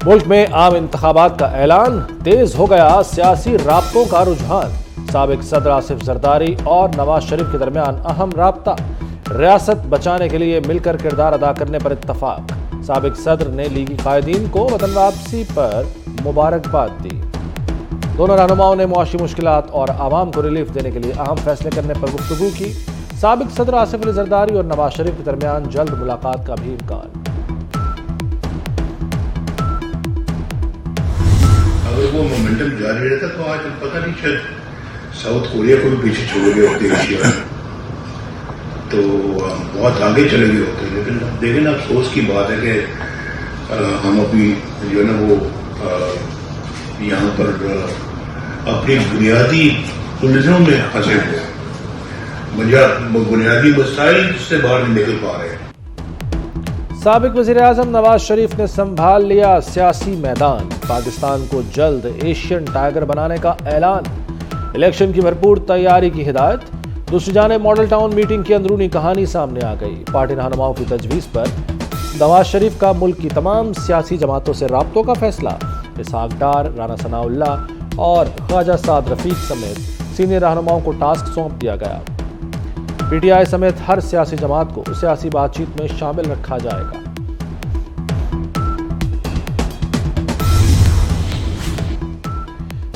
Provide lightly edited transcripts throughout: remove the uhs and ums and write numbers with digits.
ملک میں عام انتخابات کا اعلان، تیز ہو گیا سیاسی رابطوں کا رجحان۔ سابق صدر آصف زرداری اور نواز شریف کے درمیان اہم رابطہ، ریاست بچانے کے لیے مل کر کردار ادا کرنے پر اتفاق۔ سابق صدر نے لیگی قائدین کو وطن واپسی پر مبارکباد دی۔ دونوں رہنماؤں نے معاشی مشکلات اور عوام کو ریلیف دینے کے لیے اہم فیصلے کرنے پر گفتگو کی۔ سابق صدر آصف علی زرداری اور نواز شریف کے درمیان جلد ملاقات کا بھی امکان۔ اگر وہ مومنٹم جاری رہتا تو آج پتہ نہیں شاید ساؤتھ کوریا کو بھی پیچھے چھوڑ گئے ہوتے ایشیا تو بہت آگے چلے گئے ہوتے، لیکن دیکھیں نا افسوس کی بات ہے کہ ہم اپنی جو ہے نا وہ یہاں پر اپنی بنیادی الجھنوں میں پھنسے ہوئے، بنیادی مسائل سے باہر نہیں نکل پا رہے ہیں۔ سابق وزیر اعظم نواز شریف نے سنبھال لیا سیاسی میدان، پاکستان کو جلد ایشین ٹائیگر بنانے کا اعلان، الیکشن کی بھرپور تیاری کی ہدایت۔ دوسری جانب ماڈل ٹاؤن میٹنگ کی اندرونی کہانی سامنے آ گئی، پارٹی رہنماؤں کی تجویز پر نواز شریف کا ملک کی تمام سیاسی جماعتوں سے رابطوں کا فیصلہ۔ اسحاق ڈار، رانا ثناء اللہ اور خواجہ سعد رفیق سمیت سینئر رہنماؤں کو ٹاسک سونپ دیا گیا۔ پی ٹی آئی سمیت ہر سیاسی جماعت کو سیاسی بات چیت میں شامل رکھا جائے گا۔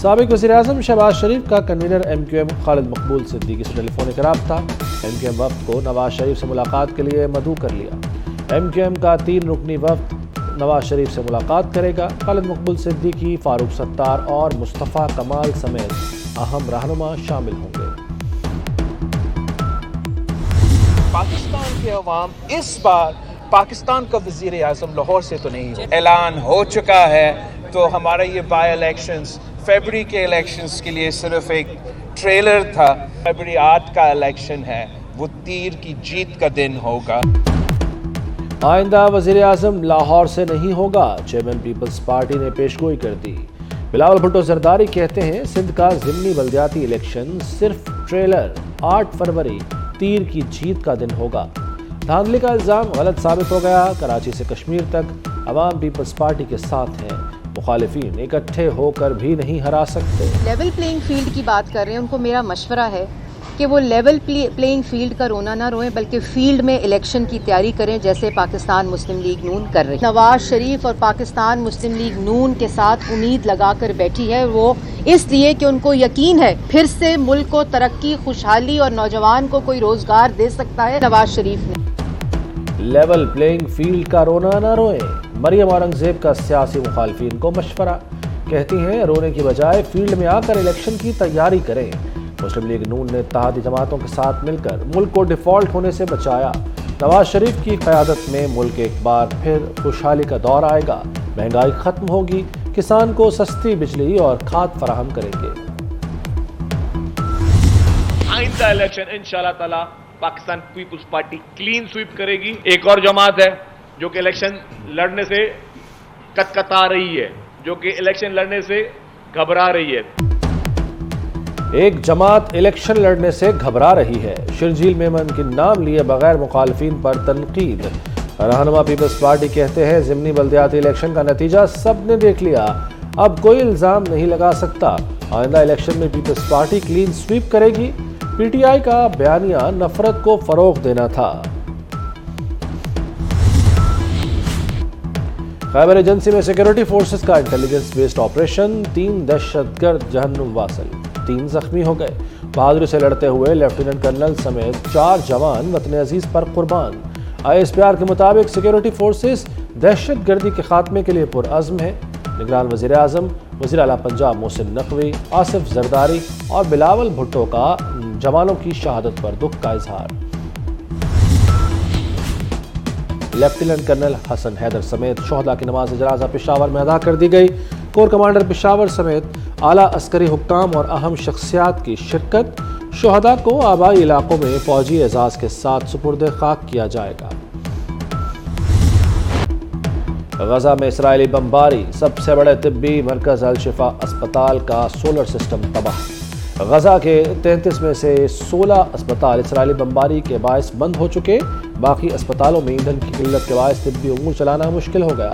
سابق وزیر اعظم شہباز شریف کا کنوینر ایم کیو ایم خالد مقبول صدیقی سے ٹیلی فونک رابطہ، ایم کیو ایم وفد کو نواز شریف سے ملاقات کے لیے مدعو کر لیا۔ ایم کیو ایم کا 3 رکنی وفد نواز شریف سے ملاقات کرے گا۔ خالد مقبول صدیقی، فاروق ستار اور مصطفیٰ کمال سمیت اہم رہنما شامل ہوں گے۔ پاکستان کے عوام اس بار پاکستان کا وزیر اعظم لاہور سے تو نہیں ہو، اعلان ہو چکا ہے، تو ہمارا یہ بائی الیکشنز فیبری کے الیکشنز کے لیے صرف ایک ٹریلر تھا۔ فیبری 8 کا الیکشن ہے، وہ تیر کی جیت کا دن ہوگا۔ آئندہ وزیر اعظم لاہور سے نہیں ہوگا، چیئرمین پیپلز پارٹی نے پیشگوئی کر دی۔ بلاول بھٹو زرداری کہتے ہیں سندھ کا ضمنی بلدیاتی الیکشن صرف ٹریلر، 8 فروری تیر کی جیت کا دن ہوگا۔ دھاندلی کا الزام غلط ثابت ہو گیا، کراچی سے کشمیر تک عوام پیپلز پارٹی کے ساتھ ہیں، مخالفین اکٹھے ہو کر بھی نہیں ہرا سکتے۔ لیول پلینگ فیلڈ کی بات کر رہے ہیں، ان کو میرا مشورہ ہے کہ وہ لیول پلینگ فیلڈ کا رونا نہ روئیں، بلکہ فیلڈ میں الیکشن کی تیاری کریں جیسے پاکستان مسلم لیگ نون کر رہی ہے۔ نواز شریف اور پاکستان مسلم لیگ نون کے ساتھ امید لگا کر بیٹھی ہے، وہ اس لیے کہ ان کو یقین ہے پھر سے ملک کو ترقی، خوشحالی اور نوجوان کو کوئی روزگار دے سکتا ہے نواز شریف نے۔ لیول پلینگ فیلڈ کا رونا نہ روئیں، مریم اورنگزیب کا سیاسی مخالفین کو مشورہ، کہتی ہیں رونے کی بجائے فیلڈ میں آ کر الیکشن کی تیاری کریں۔ مسلم لیگ نون نے اتحادی جماعتوں کے ساتھ مل کر ملک کو ڈیفالٹ ہونے سے بچایا۔ نواز شریف کی قیادت میں ملک ایک بار پھر خوشحالی کا دور آئے گا، مہنگائی ختم ہوگی، کسان کو سستی بجلی اور کھاد فراہم کریں گے۔ آئندہ الیکشن انشاءاللہ تعالی Pakistan Peoples Party clean sweep کرے گی۔ ایک اور جماعت ہے جو کہ الیکشن لڑنے سے کتکتا رہی ہے، جو کہ الیکشن لڑنے سے گھبرا رہی ہے۔ ایک جماعت الیکشن لڑنے سے گھبرا رہی ہے، شرجیل میمن کے نام لیے بغیر مخالفین پر تنقید۔ رہنما پیپلز پارٹی کہتے ہیں ضمنی بلدیاتی الیکشن کا نتیجہ سب نے دیکھ لیا، اب کوئی الزام نہیں لگا سکتا۔ آئندہ الیکشن میں پیپلز پارٹی کلین سویپ کرے گی۔ پی ٹی آئی کا بیانیہ نفرت کو فروغ دینا تھا۔ خیبر ایجنسی میں سیکورٹی فورسز کا انٹیلیجنس بیسڈ آپریشن، 3 دہشت گرد جہنم واصل، 3 زخمی ہو گئے۔ بہادری سے لڑتے ہوئے لیفٹیننٹ کرنل سمیت 4 جوان وطن عزیز پر قربان۔ آئی ایس پی آر کے مطابق سیکورٹی فورسز دہشت گردی کے خاتمے کے لیے پرعزم ہیں۔ نگران وزیر اعظم، وزیر اعلیٰ پنجاب محسن نقوی، آصف زرداری اور بلاول بھٹو کا جوانوں کی شہادت پر دکھ کا اظہار۔ لیفٹیننٹ کرنل حسن حیدر سمیت شہداء کی نماز جنازہ پشاور میں ادا کر دی گئی۔ کور کمانڈر پشاور سمیت اعلیٰ عسکری حکام اور اہم شخصیات کی شرکت۔ شہداء کو آبائی علاقوں میں فوجی اعزاز کے ساتھ سپرد خاک کیا جائے گا۔ غزہ میں اسرائیلی بمباری، سب سے بڑے طبی مرکز الشفا اسپتال کا سولر سسٹم تباہ۔ غزہ کے 33 میں سے 16 اسپتال اسرائیلی بمباری کے باعث بند ہو چکے، باقی اسپتالوں میں ایندھن کی قلت کے باعث طبی امور چلانا مشکل ہو گیا۔